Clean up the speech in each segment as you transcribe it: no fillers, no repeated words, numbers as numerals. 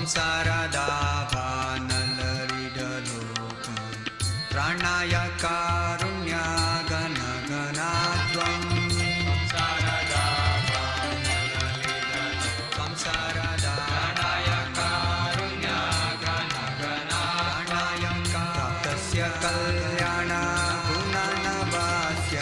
संसारदाभानलरिडलोक त्राणाय कारुण्यागनगनाद्वम् संसारदाभानलरिडलोक प्राप्तस्य कल्याणगुणनवास्य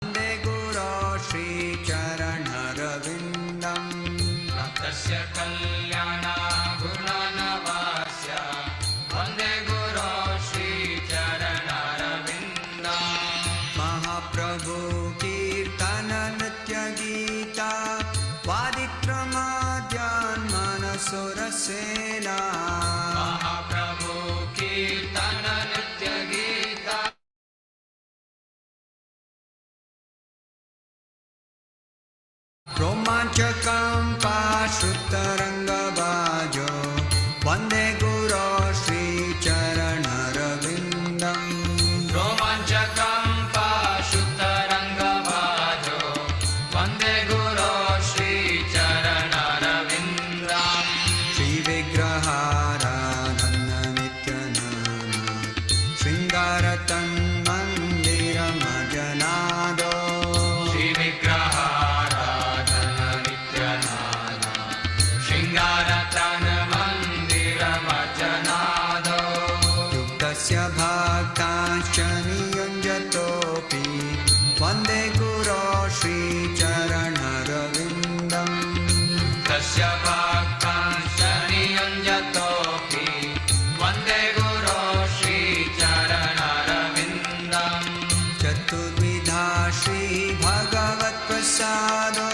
वन्दे गुरो श्रीचरणरविन्दम् प्राप्तस्य कल्याणगुणनवास्य वन्दे गुरो श्रीचरणरविन्दम् महाप्रभु कीर्तन नित्यगीता वादित्रमाद्यान्मनसुरसेना महाप्रभु कीर्तन नित्यगीता रोमाञ्चकं पाश्रुतरङ्गबाजो वन्दे गुरो श्रीचरणरविन्दम् रोमाञ्चकं पाश्रुतरङ्गबाजो वन्दे गुरो श्रीचरणरविन्दम् श्रीविग्रहाराधननित्यनाम शृङ्गारतन्मन्दिरमजनादो भक्ताश्च नियुञ्जतोऽपि वन्दे गुरो श्रीचरणरविन्दम् तस्य भक्ताश्च नियुञ्जतोऽपि वन्दे गुरो श्रीचरणरविन्दम् चतुर्विधा श्रीभगवत्प्रसादो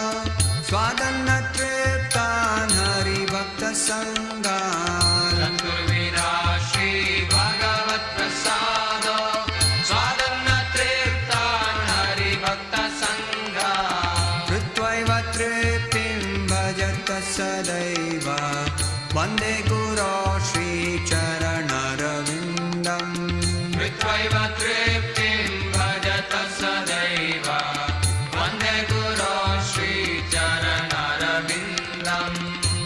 स्वादन्नतृप्तान् हरिभक्तसङ्गान् सदैव वन्दे गुरो श्रीचरणरविन्दम् कृत्वैव तृप्तिं भजत सदैव वन्दे गुरो श्रीचरणरविन्दम्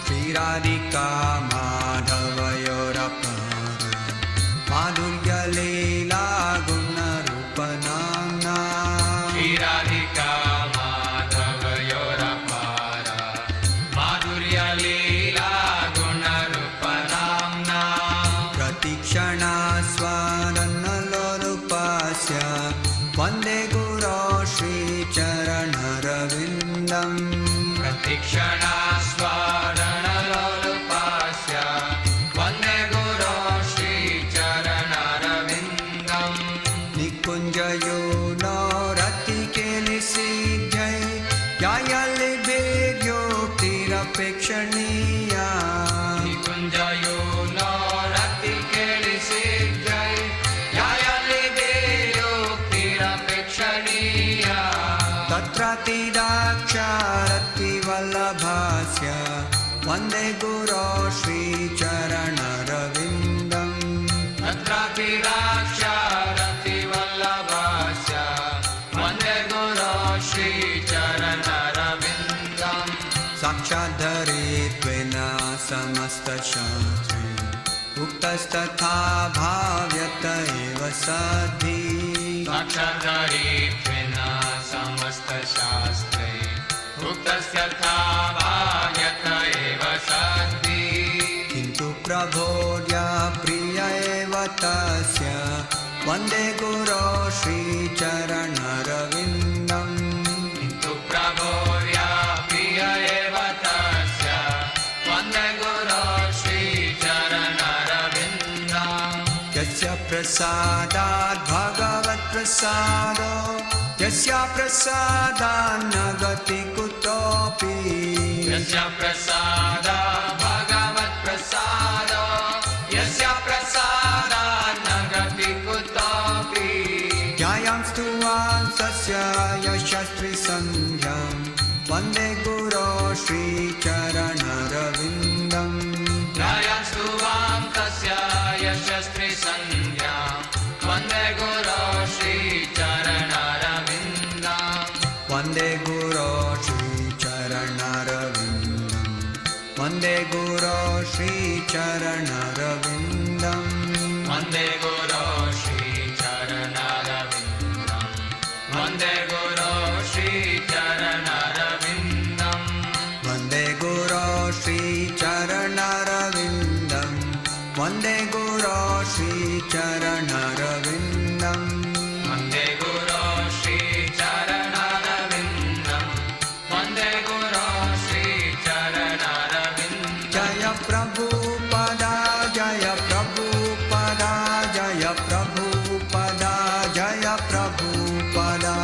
श्रीराधिका माधवयोरपार माधुर्यलीला गुणरूपनाम्ना श्रीराधिका वन्दे गुरो श्रीचरणरविन्दम् प्रतीक्षणास्वारणलोलुपास्य वन्दे गुरो श्रीचरणरविन्दम् निकुञ्जयो नौरतिकेलिसिद्धै यायलिभिर्योक्तिरपेक्षणीया निकुञ्जयो नौरतिकेलिसिद्धै तत्रातिदाक्षारतिवल्लभास्य वन्दे गुरो श्रीचरणरविन्दम् तत्रातिदाक्षारतिवल्लभास्य वन्दे गुरो श्रीचरणरविन्दम् साक्षाद्धरित्वेन समस्तशास्त्रे उक्तस्तथा भाव्यत एव सद्धि साक्षाद्धरित्वेन समस्तशास्त्रे उक्तस्तथा भाव्यत एव सद्धि किन्तु प्रभोर्या प्रिय एव तस्य वन्दे गुरो श्रीचरणरविन्दम् किन्तु प्रभोर्या प्रिय एव तस्य वन्दे गुरो श्रीचरणरविन्दम् यस्य प्रसादात् भगवत्प्रसादो यस्य प्रसादान्न गति कुतोऽपि यस्य प्रसादात् भगवत्प्रसादो यस्य प्रसादान्न गति कुतोऽपि ध्यायां स्तुवां तस्य यशस्वी सन्ध्यां वन्दे गुरो श्रीचरणरविन्दम् Shastri Sandhya Vande Guru Shri Charanarvindam Vande Guru Shri Charanarvindam Vande Guru Shri Charanarvindam Vande Guru Shri Charanarvindam Vande Guru Shri Charanarvindam Vande Guru Shri Charanarvindam Vande Guru Shri Charanarvindam Vande Guru Shri Charanarvindam Vande Guru Shri Charanarvindam Jaya Prabhupada Jaya Prabhupada Jaya Prabhupada Jaya Prabhupada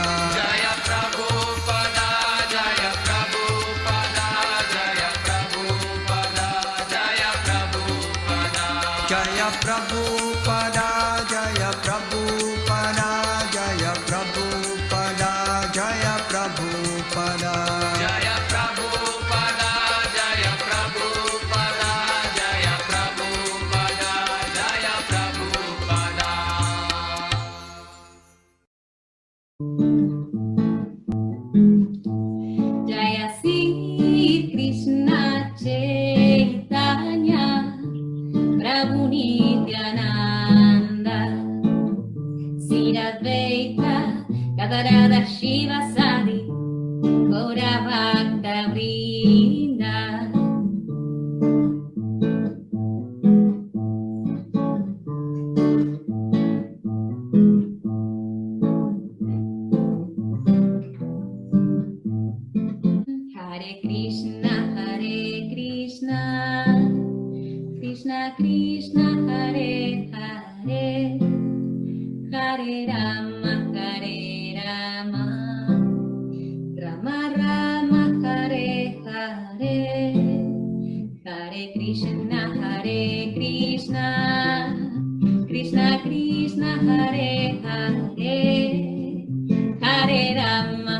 Jaya Prabhupada Jaya Prabhupada Jaya Prabhupada Jaya Prabhupada Jaya Prabhupada Jaya Prabhupada Jaya Prabhupada Jaya Prabhupada Jaya Prabhupada Jaya Prabhupada Jaya Prabhupada Jaya Prabhupada Jaya Sri Krishna Chaitanya Prabhu Nityananda Sri Advaita Gadadara Shiva Sadi Gaura Bhakta Vrinda Hare Krishna Krishna Krishna Hare Hare Hare Rama Rama Rama Hare Hare Hare Krishna Krishna Krishna Hare Hare Hare Rama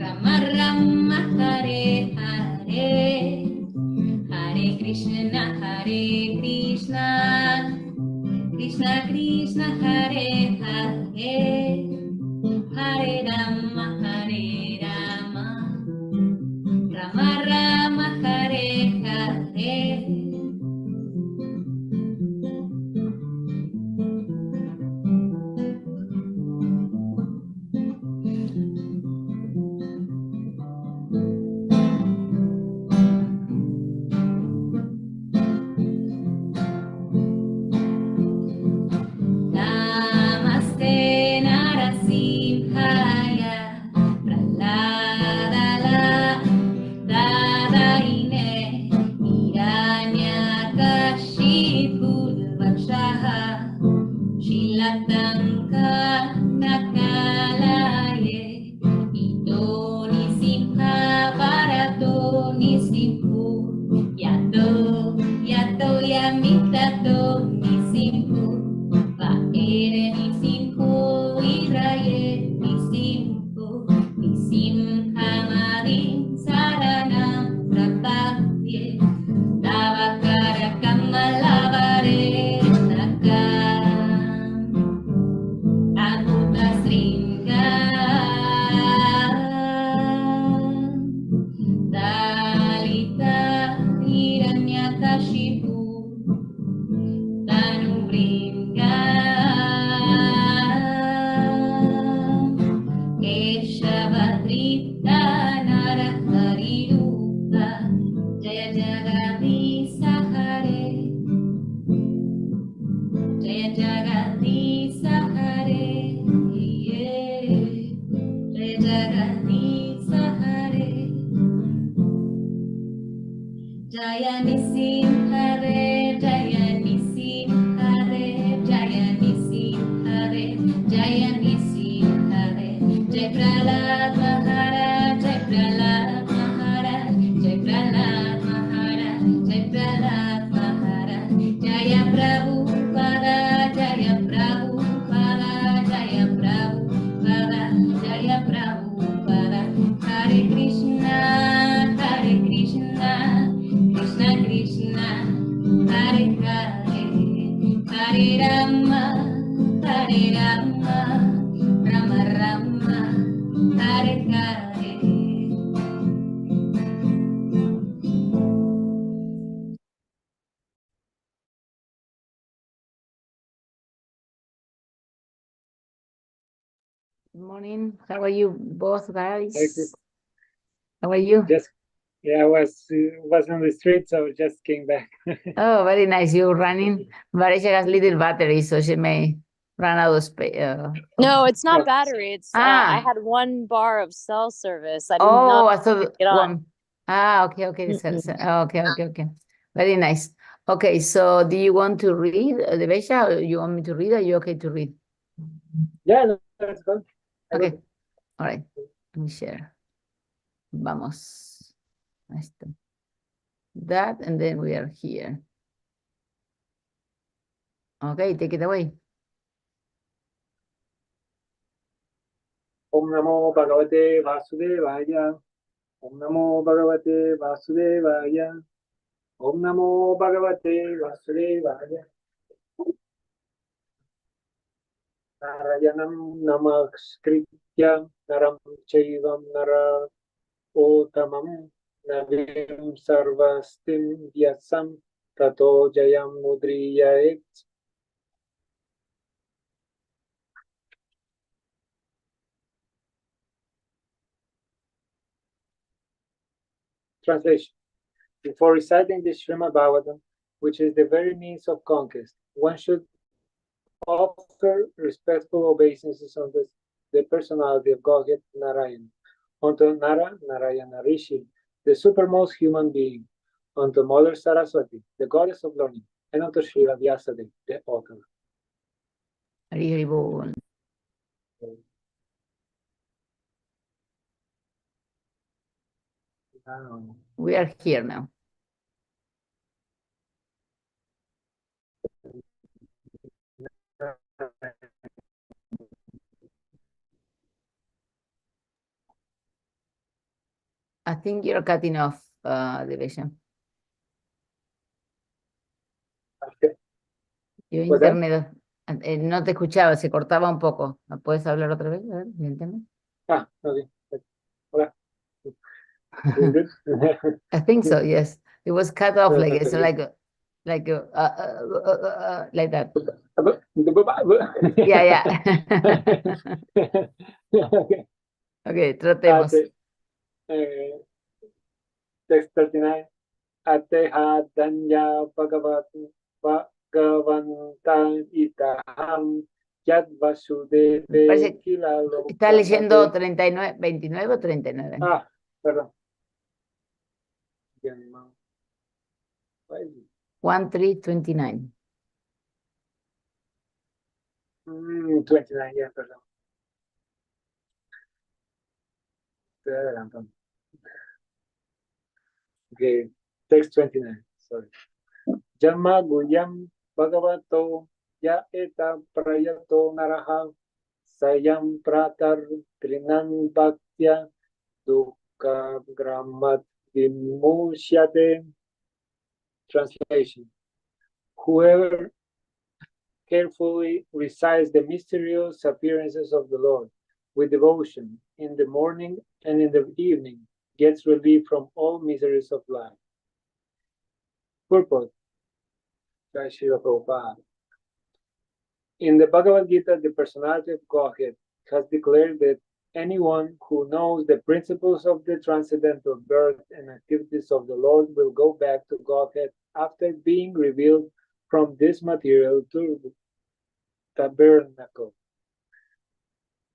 Rama Rama Hare Hare Hare Krishna Krishna Krishna Hare Hare Hare Rama Rama Rama Hare Hare Namaste Narasimhaya Praladala Dadaine Hiranyakashipu Vakshaha Shilatanka Nakalaye Ito Nisimha Bharato Nisimpu Yato Yamitato Nisimpu Vaere Nisimpu Iraye Nisimpu Nisimhamadin Saranam Prapatye Tavakara Kamalavare Nakam Anuta Sringa Dalita Hiranyakashipu Hare Hare, Hare Rama, Rama Rama, Hare Hare. Good morning. How are you both guys? Very good. How are you? I was on the street, so just came back. Oh, very nice. You're running. Varisha has little battery, so she may run out of space. No, it's not Oh. battery. It's I Ah. had 1 bar of cell service. I did Oh, not I thought get on. one. Ah, okay. Okay. Very nice. Okay, so do you want to read, Devesha, or you want me to read? Are you okay to read? Yeah, no, that's good. Okay. All right. Let me share. Vamos. Ahí está. That, and then we are here. Okay, take it away. Om Namo Bhagavate Vasudevaya. Om Namo Bhagavate Vasudevaya. Om Namo Bhagavate Vasudevaya. Narayanam Namaskritya Naram Chaivam Nara Otamam Navim Sarvastim Vyasam Tato Jayam Mudriyayet. Translation. Before reciting the Srimad Bhagavatam, which is the very means of conquest, one should offer respectful obeisances on the personality of Godhead Narayan, unto Narayana Rishi, the supermost human being, unto Mother Saraswati, the goddess of learning, and unto Srila Vyasadeva, the author. Hari Hari Bol. We are here now. I think you're cutting off, Devesha. Yo internet, no te escuchaba, se cortaba un poco. ¿Me puedes hablar otra vez? A ver, ¿me entiendes? Okay. Hola. Doing good? I think so, yes. It was cut off like it's like that. Yeah. Okay, tratemos. Text 39. Ateha danya bhagavantan itaham yad vasudeve kilalo. Está leyendo 39, 29 o 39. Perdón. 1329. 29, ya, perdón. Estoy adelantando. Okay, text 29, sorry. Janma Guyam Bhagavato Ya Eta Prayato Naraha Sayam Pratar Trinan Bhaktya Dukha Gramat Vimushyate. Translation. Whoever carefully recites the mysterious appearances of the Lord with devotion in the morning and in the evening gets relief from all miseries of life. Purport. In the Bhagavad Gita, the personality of Godhead has declared that anyone who knows the principles of the transcendental birth and activities of the Lord will go back to Godhead after being revealed from this material to tabernacle.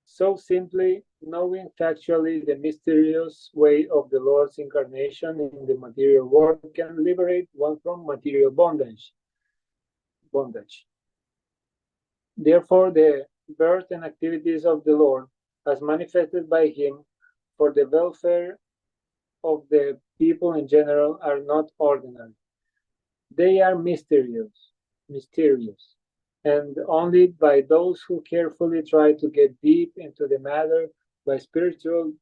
So simply, knowing factually the mysterious way of the Lord's incarnation in the material world can liberate one from material bondage. Therefore, the birth and activities of the Lord, as manifested by him for the welfare of the people in general, are not ordinary. They are mysterious, and only by those who carefully try to get deep into the matter by spiritual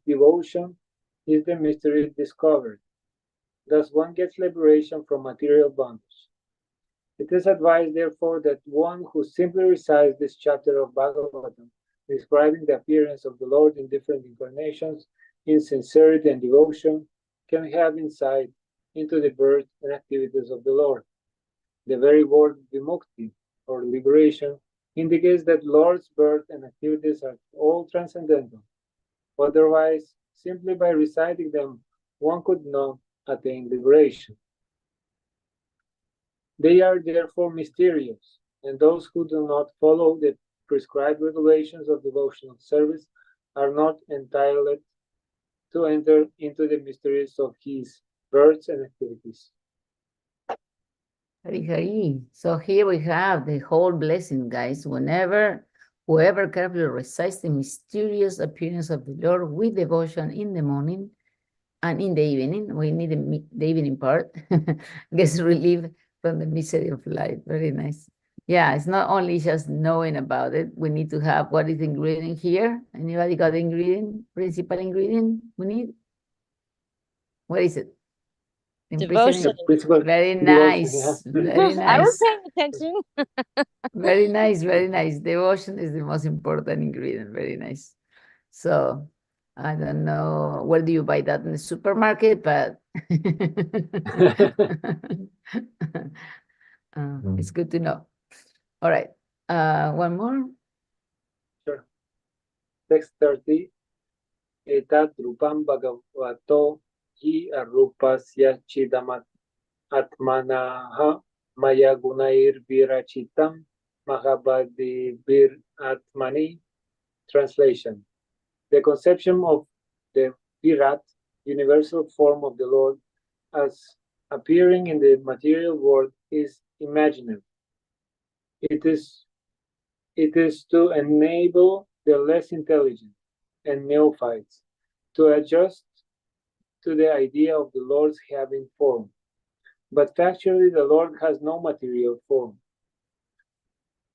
devotion is the mystery discovered. Thus one gets liberation from material bondage. It is advised, therefore, that one who simply recites this chapter of Bhagavatam, describing the appearance of the Lord in different incarnations, in sincerity and devotion, can have insight into the birth and activities of the Lord. The very word vimukti, or liberation, indicates that Lord's birth and activities are all transcendental. Otherwise, simply by reciting them, one could not attain liberation. They are therefore mysterious, and those who do not follow the prescribed regulations of devotional service are not entitled to enter into the mysteries of his births and activities. Hari Hari. So here we have the whole blessing, guys. Whoever carefully recites the mysterious appearance of the Lord with devotion in the morning and in the evening, we need the evening part, gets relief from the misery of life. Very nice. Yeah, it's not only just knowing about it. We need to have, what is the ingredient here? Anybody got the ingredient, principal ingredient we need? What is it? Devotion. Very nice. Very nice. I was paying attention. Very nice, very nice. Devotion is the most important ingredient. Very nice. So I don't know where do you buy that in the supermarket, but it's good to know. All right. One more. Sure. Text 30. Etat rupam bhagavato hi arupasya chidamat atmanaha maya gunair virachitam mahabadivir atmani. Translation. The conception of the Virat, universal form of the Lord, as appearing in the material world is imaginary. It is to enable the less intelligent and neophytes to adjust to the idea of the Lord's having form. But factually, the Lord has no material form.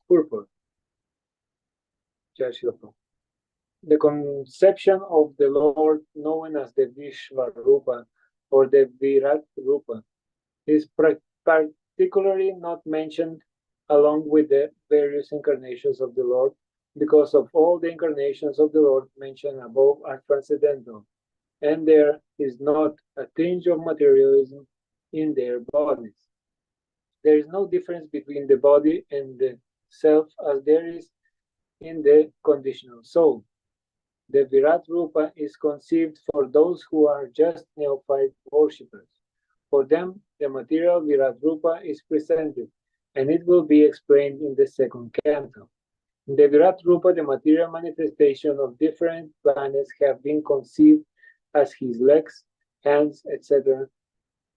Purport. The conception of the Lord, known as the Vishvarupa or the Virat Rupa, is particularly not mentioned along with the various incarnations of the Lord, because of all the incarnations of the Lord mentioned above are transcendental, and there is not a tinge of materialism in their bodies. There is no difference between the body and the self as there is in the conditional soul. The Virat Rupa is conceived for those who are just neophyte worshippers. For them, the material Virat Rupa is presented, and it will be explained in the second canto. In the Virat Rupa, the material manifestation of different planets have been conceived as his legs, hands, etc.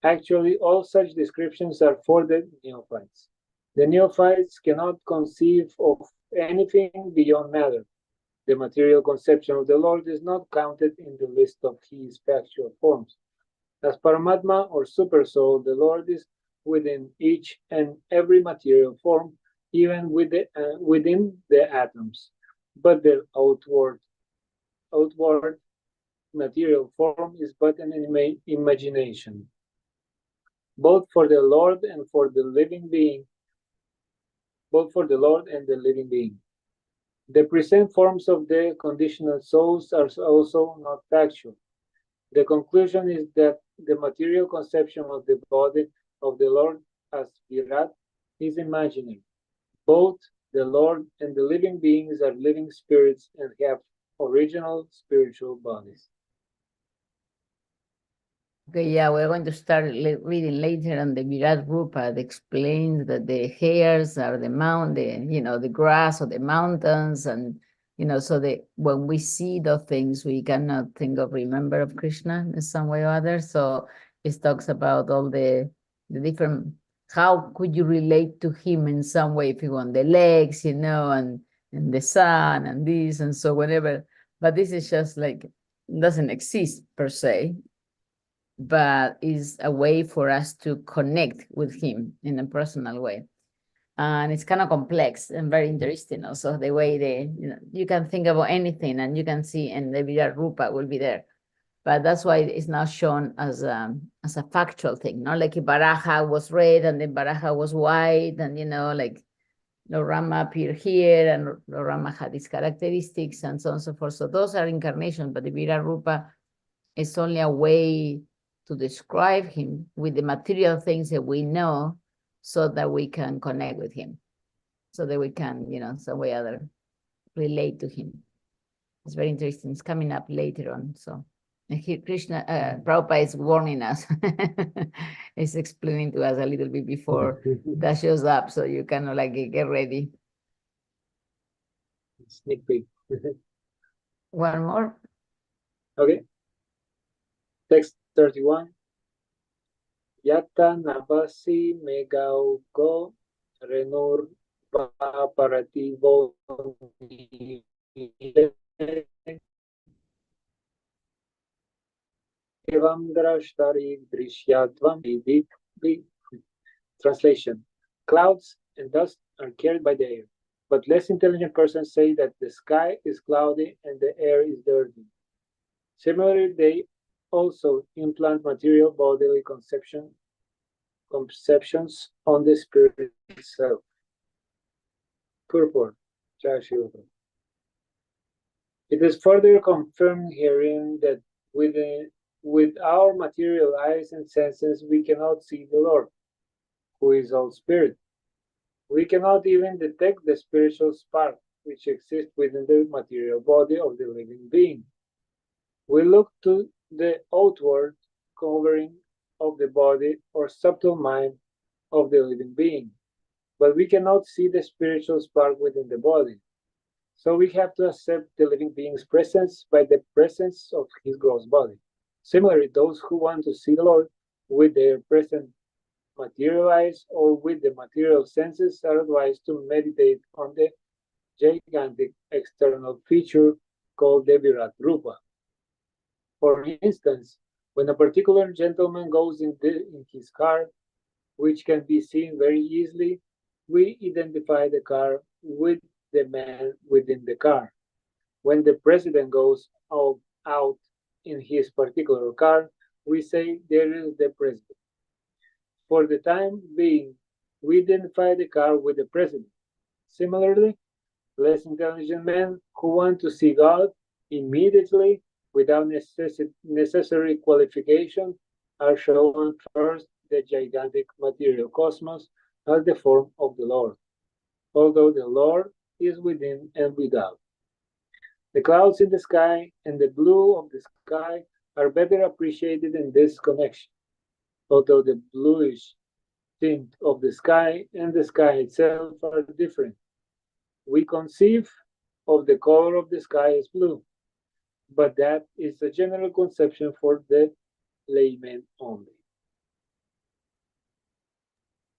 Actually, all such descriptions are for the neophytes. The neophytes cannot conceive of anything beyond matter. The material conception of the Lord is not counted in the list of his factual forms. As Paramatma or Supersoul, the Lord is within each and every material form, even within the atoms. But the outward material form is but an imagination. Both for the Lord and for the living being. Both for the Lord and the living being. The present forms of the conditional souls are also not factual. The conclusion is that the material conception of the body of the Lord as Virat is imaginary. Both the Lord and the living beings are living spirits and have original spiritual bodies. Okay, yeah, we're going to start reading later on the Virat Rupa that explains that the hairs are the mountain, the grass or the mountains, and so when we see those things, we cannot think of remember of Krishna in some way or other. So it talks about all the different. How could you relate to him in some way if you want the legs, and the sun and this and so whatever. But this is just like doesn't exist per se, but is a way for us to connect with him in a personal way. And it's kind of complex and very interesting also, the way you can think about anything and you can see, and the Virat Rupa will be there. but that's why it's not shown as a factual thing, not like if Baraja was red and then Baraja was white, and like Rama appeared here and Rama had these characteristics and so on and so forth. So those are incarnations, but the Virat Rupa is only a way to describe him with the material things that we know, so that we can connect with him, so that we can, some way or other relate to him. It's very interesting. It's coming up later on. So here Krishna, Prabhupada is warning us. It's explaining to us a little bit before that shows up, so you can like get ready. Sneak peek. One more. Okay. Text 31. Yata navasi megaugo renur parativo evam drashtari drishyatvam vidit. Translation. Clouds and dust are carried by the air, but less intelligent persons say that the sky is cloudy and the air is dirty. Similarly, they also implant material bodily conceptions on the spirit itself. Purport. It is further confirmed herein that with our material eyes and senses we cannot see the Lord, who is all spirit. We cannot even detect the spiritual spark which exists within the material body of the living being. We look to the outward covering of the body or subtle mind of the living being, but we cannot see the spiritual spark within the body. So we have to accept the living being's presence by the presence of his gross body. Similarly, those who want to see the Lord with their present material eyes or with the material senses are advised to meditate on the gigantic external feature called the Virat Rupa. For instance, when a particular gentleman goes in his car, which can be seen very easily, we identify the car with the man within the car. When the president goes out in his particular car, we say there is the president. For the time being, we identify the car with the president. Similarly, less intelligent men who want to see God immediately without necessary qualification are shown first the gigantic material cosmos as the form of the Lord, although the Lord is within and without. The clouds in the sky and the blue of the sky are better appreciated in this connection, although the bluish tint of the sky and the sky itself are different. We conceive of the color of the sky as blue, but that is a general conception for the layman only.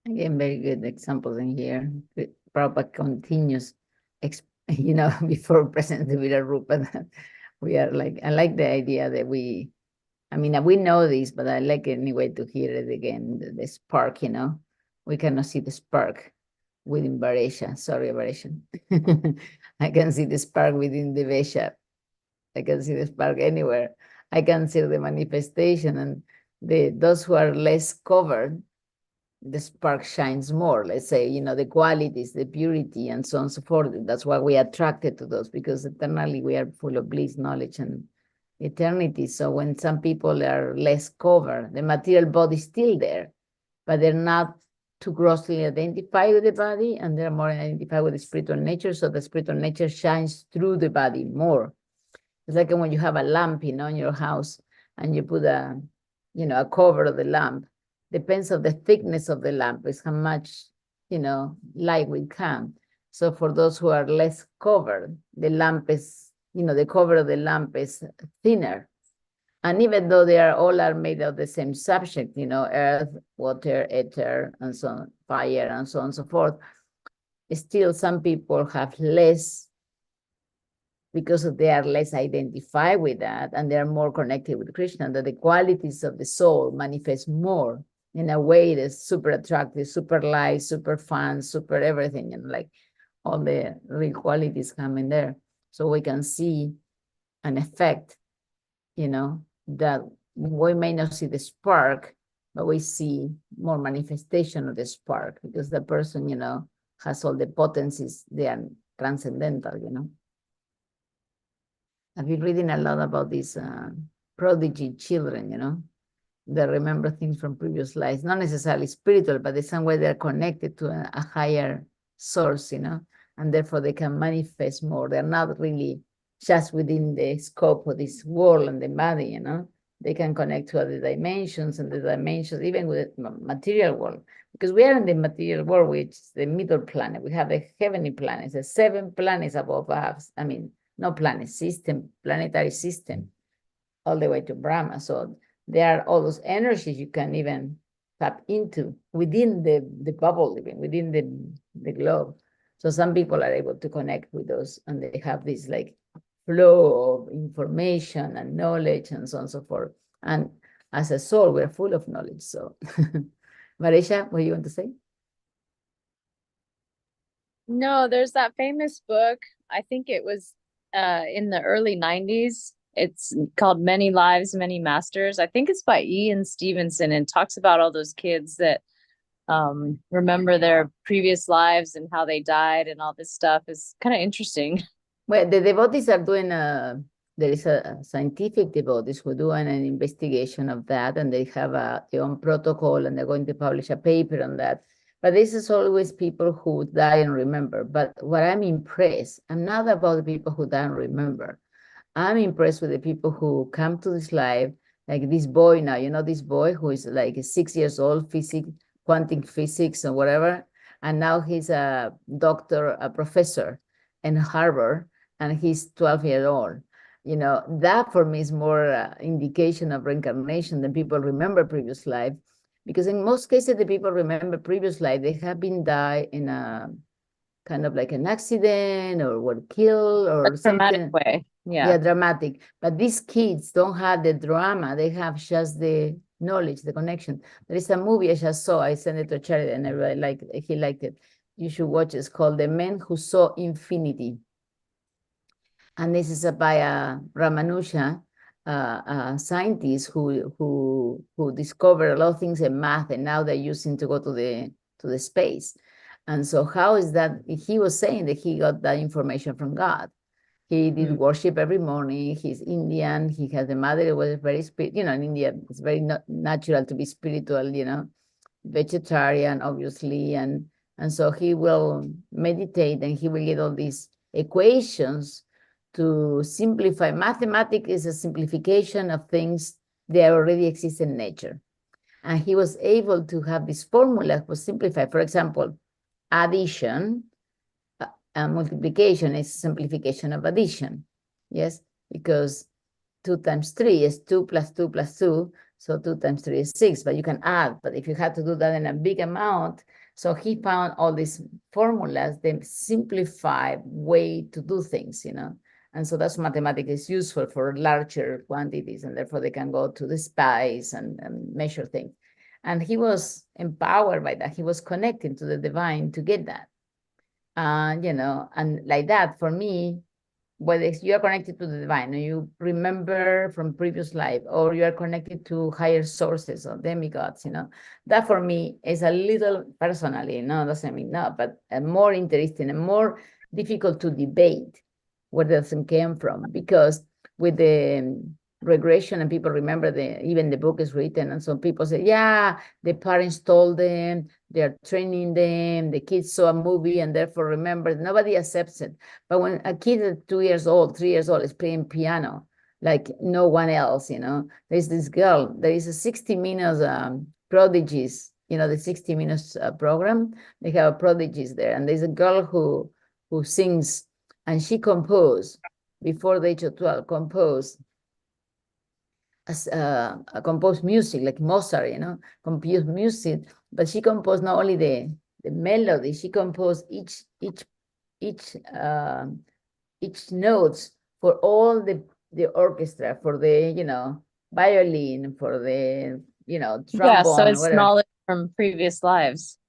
Again, very good examples in here. Prabhupada continues, before President Virat Rupa, we are like, I like the idea that we know this, but I like it anyway to hear it again, the spark, we cannot see the spark within Varesha. Sorry, Varesha. I can see the spark within the Vesha. I can see the spark anywhere. I can see the manifestation, and those who are less covered, the spark shines more. Let's say, the qualities, the purity, and so on and so forth. That's why we are attracted to those, because eternally we are full of bliss, knowledge, and eternity. So when some people are less covered, the material body is still there, but they're not too grossly identified with the body, and they're more identified with the spiritual nature. So the spiritual nature shines through the body more. It's like when you have a lamp, in your house, and you put a cover of the lamp. Depends on the thickness of the lamp, is how much, light will come. So for those who are less covered, the lamp is, the cover of the lamp is thinner. And even though they are made of the same subject, earth, water, ether, and so on, fire, and so on and so forth, still some people have less, because they are less identified with that, and they are more connected with Krishna, that the qualities of the soul manifest more in a way that's super attractive, super light, super fun, super everything, and like all the real qualities come in there. So we can see an effect, that we may not see the spark, but we see more manifestation of the spark because the person, you know, has all the potencies. They are transcendental, you know. I've been reading a lot about these prodigy children, you know, that remember things from previous lives, not necessarily spiritual, but in some way they're connected to a higher source, you know, and therefore they can manifest more. They're not really just within the scope of this world and the body, you know. They can connect to other dimensions and the dimensions, even with the material world, because we are in the material world, which is the middle planet. We have the heavenly planets, the 7 planets above us. I mean, no planet system, planetary system, all the way to Brahma. So there are all those energies you can even tap into within the bubble, even within the globe. So some people are able to connect with those, and they have this like flow of information and knowledge and so on and so forth. And as a soul, we're full of knowledge. So, Marisha, what do you want to say? No, there's that famous book. I think it was in the early 90s. It's called Many Lives, Many Masters. I think it's by Ian Stevenson, and talks about all those kids that remember their previous lives and how they died and all this stuff. Is kind of interesting. Well, the devotees are doing there is a scientific devotees who do an investigation of that, and they have their own protocol, and they're going to publish a paper on that. But this is always people who die and remember. But what I'm impressed, I'm not about the people who die and remember. I'm impressed with the people who come to this life, like this boy now, you know, this boy who is like 6 years old, quantum physics and whatever. And now he's a doctor, a professor in Harvard, and he's 12 years old. You know, that for me is more indication of reincarnation than people remember previous life. Because in most cases, the people remember previous life, they have been died in a kind of like an accident or were killed or Dramatic something. way. Yeah, dramatic. But these kids don't have the drama. They have just the knowledge, the connection. There is a movie I just saw. I sent it to Charlie and everybody he liked it. You should watch it. It's called The Men Who Saw Infinity. And this is by Ramanuja, a scientist who discovered a lot of things in math, and now they're using to go to the space. And so how is that? He was saying that he got that information from God. He did worship every morning. He's Indian. He has a mother who was very you know, in India, it's very natural to be spiritual, you know, vegetarian, obviously. And so he will meditate, and he will get all these equations to simplify. Mathematics is a simplification of things that already exist in nature. And he was able to have this formula was simplified. For example, addition, multiplication is simplification of addition. Yes, because 2 times 3 is 2 plus 2 plus 2. So 2 times 3 is 6, but you can add. But if you had to do that in a big amount, so he found all these formulas, the simplified way to do things, you know. And so that's mathematics is useful for larger quantities, and therefore they can go to the space and measure things. And he was empowered by that. He was connecting to the divine to get that. You know, and like that, for me, whether you are connected to the divine, or you remember from previous life, or you are connected to higher sources or demigods, you know, that for me is a little personally, no, doesn't mean no, but more interesting and more difficult to debate where does it came from, because with the regression and people remember even the book is written, and some people say, yeah, the parents told them, they're training them, the kids saw a movie and therefore remember. Nobody accepts it. But when a kid at 2 years old, 3 years old is playing piano like no one else, you know, there's this girl, there is a 60 Minutes prodigies, you know, the 60 Minutes program, they have prodigies there, and there's a girl who sings, and she composed before the age of 12, composed music like Mozart, you know, composed music, but she composed not only the melody, she composed each notes for all the orchestra, for the, you know, violin, for the, you know, trombone. Yeah, so it's whatever. knowledge from previous lives.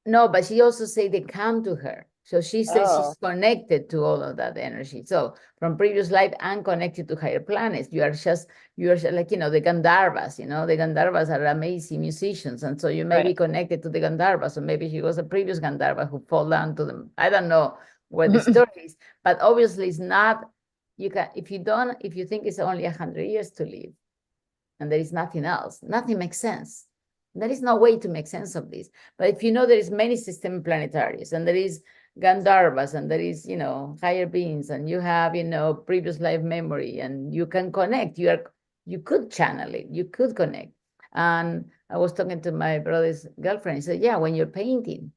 No, but she also said they come to her So she says Oh. she's connected to all of that energy. So from previous life and connected to higher planets, you are just like, you know, the Gandharvas, you know, the Gandharvas are amazing musicians. And so you may be Right. connected to the Gandharvas, or maybe she was a previous Gandharva who fall down to them. I don't know what the story is, but obviously it's not, you can, if you think it's only 100 years to live and there is nothing else, nothing makes sense. There is no way to make sense of this. But if you know there is many system planetarians and there is Gandharvas and there is, you know, higher beings and you have, you know, previous life memory and you can connect, you could channel it, you could connect. And I was talking to my brother's girlfriend. He said, yeah, when you're painting,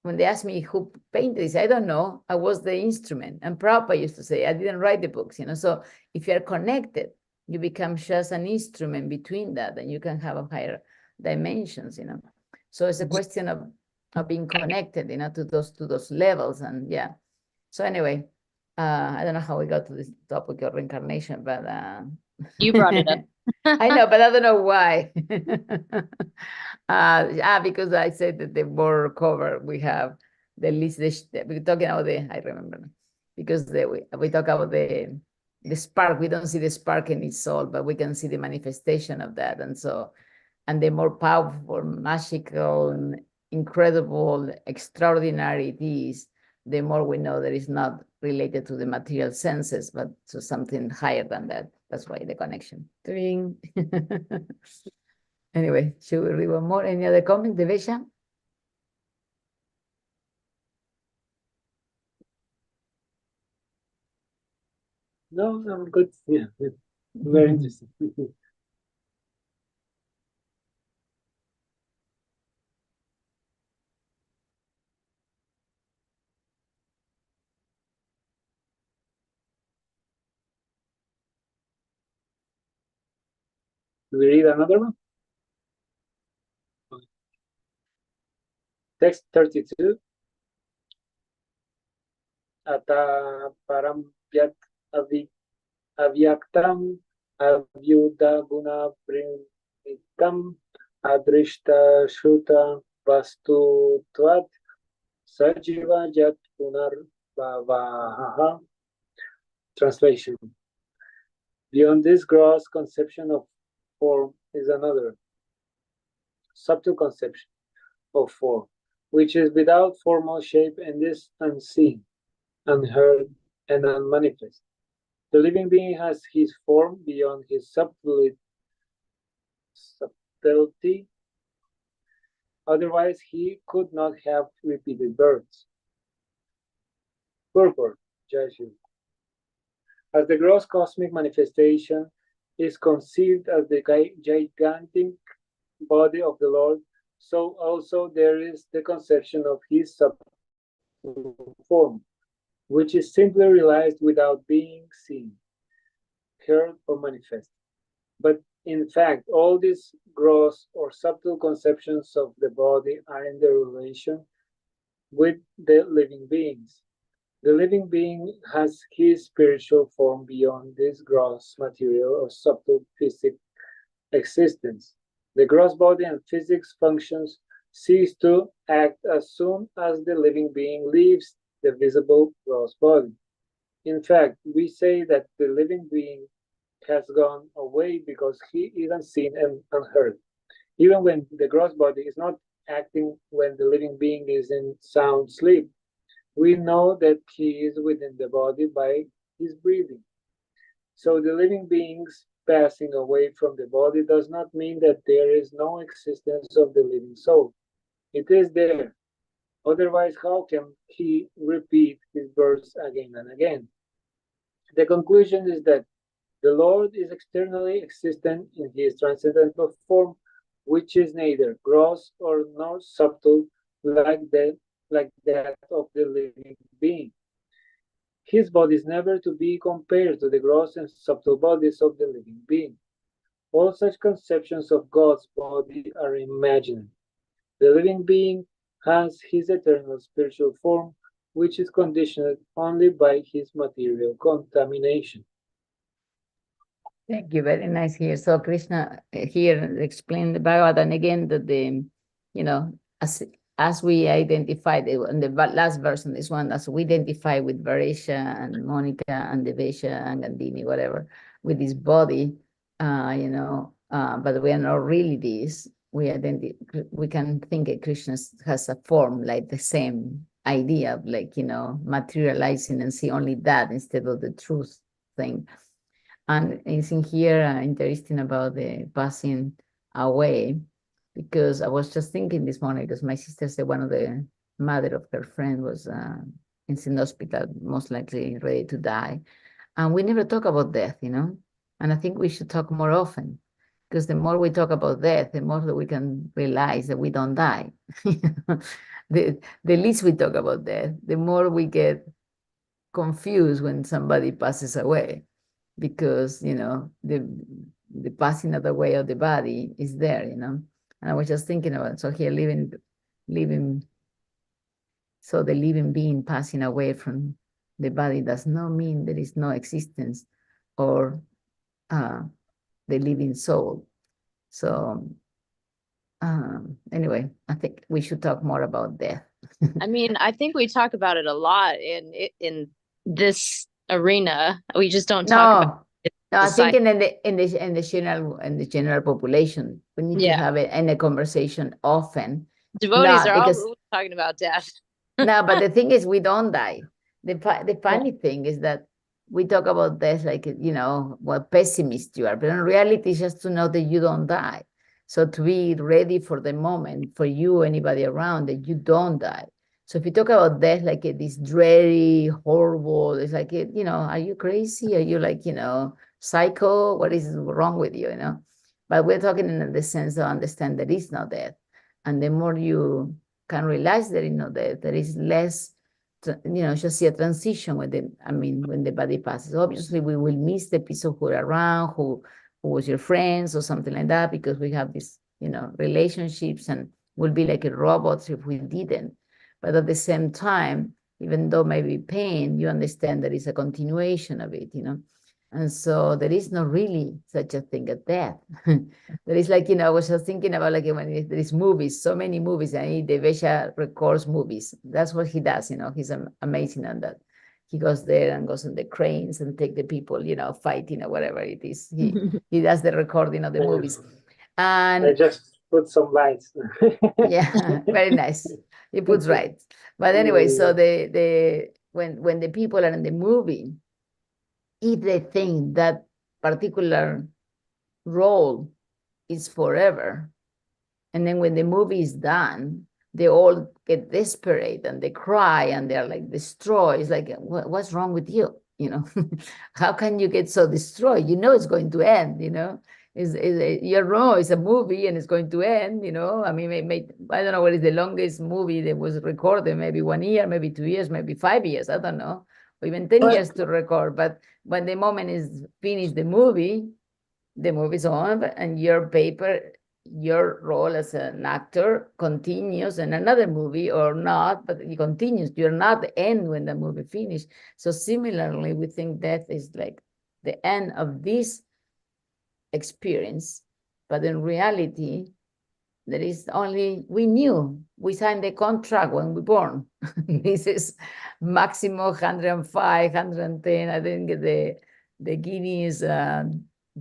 when they asked me who painted this, I don't know. I was the instrument. And Prabhupada used to say, I didn't write the books, you know. So if you're connected, you become just an instrument between that, and you can have a higher dimensions, you know. So it's a question of being connected, you know, to those levels. And yeah. So anyway, I don't know how we got to this topic of reincarnation, but You brought it up. I know, but I don't know why. Because I said that the board cover we have the list. We're talking about I remember now. Because we talk about the spark. We don't see the spark in its soul, but we can see the manifestation of that. And so, and the more powerful, magical, and incredible, extraordinary it is, the more we know that it's not related to the material senses, but to something higher than that. That's why the connection. Anyway, should we read one more? Any other comment, Devesha? No, I'm good. Yeah, very interesting. Do we read another one? Text 32. Ata param vyat avyaktam avyuda guna primitam adrishta shuta vastu tvat sajiva jat punar bhavaha. Translation. Beyond this gross conception of form is another subtle conception of form, which is without formal shape and is unseen, unheard, and unmanifest. The living being has his form beyond his subtlety, otherwise he could not have repeated births. Purport, Jashu. As the gross cosmic manifestation is conceived as the gigantic body of the Lord, so also there is the conception of his subtle form, which is simply realized without being seen, heard, or manifest. But in fact, all these gross or subtle conceptions of the body are in the relation with the living beings. The living being has his spiritual form beyond this gross material or subtle physical existence. The gross body and physics functions cease to act as soon as the living being leaves the visible gross body. In fact, we say that the living being has gone away because he is unseen and unheard. Even when the gross body is not acting, when the living being is in sound sleep, we know that he is within the body by his breathing. So the living beings passing away from the body does not mean that there is no existence of the living soul. It is there. Otherwise, how can he repeat his births again and again? The conclusion is that the Lord is externally existent in his transcendental form, which is neither gross nor subtle like that of the living being. His body is never to be compared to the gross and subtle bodies of the living being. All such conceptions of God's body are imaginary. The living being has his eternal spiritual form, which is conditioned only by his material contamination. Thank you. Very nice here. So Krishna here explained the Bhagavad, and again that the, you know, as as we identified in the last verse on this one, as we identify with Varesha and Monica and Devesha and Gandini, whatever, with this body, but we are not really this. We can think that Krishna has a form like the same idea of like, materializing and see only that instead of the truth thing. And it's in here interesting about the passing away, because I was just thinking this morning, because my sister said one of the mother of her friend was in the hospital, most likely ready to die. And we never talk about death, and I think we should talk more often, because the more we talk about death, the more that we can realize that we don't die. The least we talk about death, the more we get confused when somebody passes away, because the passing of the way of the body is there, and I was just thinking about, so here living, so the living being passing away from the body does not mean there is no existence or the living soul. So anyway, I think we should talk more about death. I mean, I think we talk about it a lot in this arena. We just don't talk about it. No, I think in the general population, we need to have it in a conversation often. Devotees are always talking about death. No, but the thing is, we don't die. The funny thing is that we talk about death like, what pessimist you are, but in reality, it's just to know that you don't die. So to be ready for the moment, for you, anybody around, that you don't die. So if you talk about death like this dreary, horrible, it's like, are you crazy? Are you like, psycho? What is wrong with you, But we're talking in the sense of understand there is no death. And the more you can realize there is no death, there is less, just see a transition when the body passes. Obviously, we will miss the people who are around, who was your friends or something like that, because we have these, relationships, and we'll be like robots if we didn't. But at the same time, even though maybe pain, you understand there is a continuation of it, And so there is not really such a thing as death. There is like, I was just thinking about like when there is movies, so many movies, and Devesha records movies. That's what he does, he's amazing on that. He goes there and goes on the cranes and take the people, fighting or whatever it is. He does the recording of the movies. And I just put some lights. yeah, very nice. He puts right. But anyway, so when the people are in the movie, if they think that particular role is forever, and then when the movie is done, they all get desperate and they cry and they're like destroyed. It's like, what's wrong with you? How can you get so destroyed? It's going to end, you're wrong. It's a movie and it's going to end, I mean, I don't know what is the longest movie that was recorded, maybe 1 year, maybe 2 years, maybe 5 years, I don't know, or even 10 years to record. But when the moment is finished, the movie's on, and your role as an actor continues in another movie or not, but it continues. You're not the end when the movie finished. So similarly, we think death is like the end of this experience, but in reality, there is only, we signed the contract when we born. This is maximum 105, 110. I think the Guinness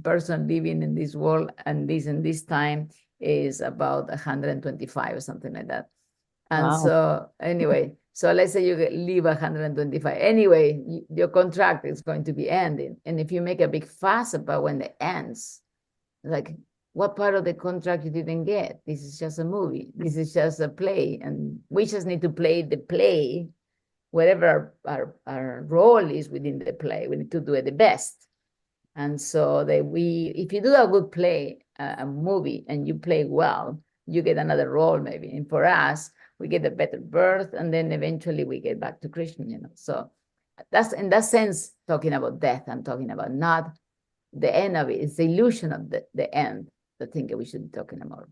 person living in this world and this time is about 125 or something like that. And Wow. so anyway, so let's say you live 125. Anyway, your contract is going to be ending. And if you make a big fuss about when it ends, like, what part of the contract you didn't get? This is just a movie. This is just a play. And we just need to play the play, whatever our role is within the play. We need to do it the best. And so if you do a good play, a movie, and you play well, you get another role maybe. And for us, we get a better birth, and then eventually we get back to Krishna, So that's, in that sense, talking about death. I'm talking about not the end of it. It's the illusion of the end, the thing that we should be talking about,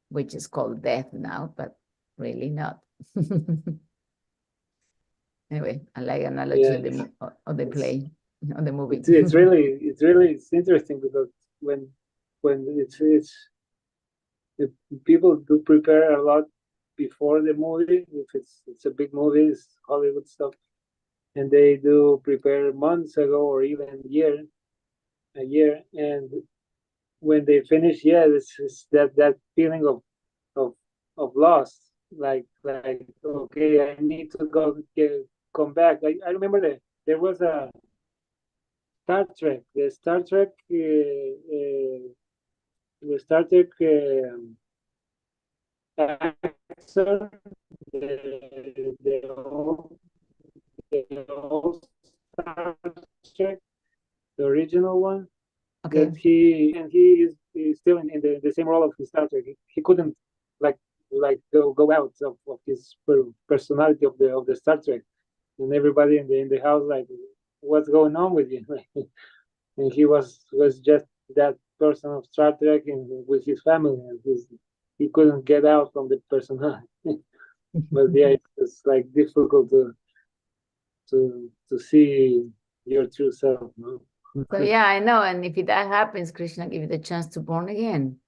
which is called death now, but really not. Anyway, I like analogy of the play, of the movie. It's really interesting, because when it's people do prepare a lot before the movie, if it's a big movie, it's Hollywood stuff, and they do prepare months ago or even a year, and when they finish, yeah, it's that feeling of loss, like okay, I need to come back. I remember that there was a Star Trek, the Star Trek actor, the old Star Trek, the original one. Okay. That he is still in the same role of his Star Trek. He couldn't like go out of his personality of the Star Trek, and everybody in the house like, what's going on with you? And he was just that person of Star Trek and with his family, and he couldn't get out from the personality. But yeah, it's like difficult to see your true self, no? So yeah, I know. And if that happens, Krishna give you the chance to born again,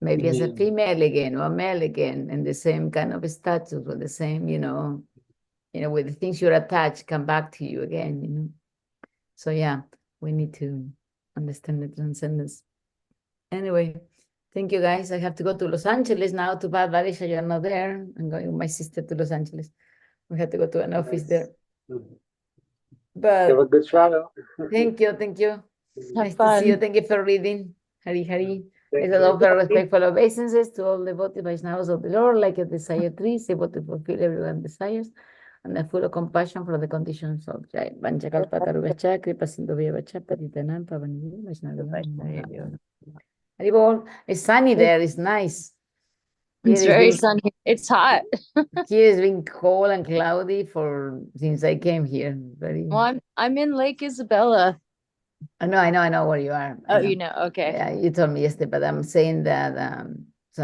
maybe as a Yeah. female again or male again, in the same kind of status or the same, with the things you're attached, come back to you again, So yeah, we need to understand the transcendence. Anyway, thank you guys. I have to go to Los Angeles now. Too bad, Varisha, you're not there. I'm going with my sister to Los Angeles. We have to go to an office there. Mhm. But Have a good travel. thank you. Have Nice to see you. fun. Thank you for reading. Hari Hari. Thank Let us you. offer respectful obeisances to all devoted Vaishnavas of the Lord, like a desire trees, able to fulfill everyone's desires, and a full of compassion for the conditions of Jai. Vanchakalpataruvacha, Kripasindhuvyavacha, Patitanam Pavanidhi, Vaishnava. Haribol, it's sunny there, it's nice. It's very sunny. It's hot. Here it's been cold and cloudy since I came here. Well, I'm in Lake Isabella. I know where you are. I Oh, know. you know, okay. Yeah, you told me yesterday, but I'm saying that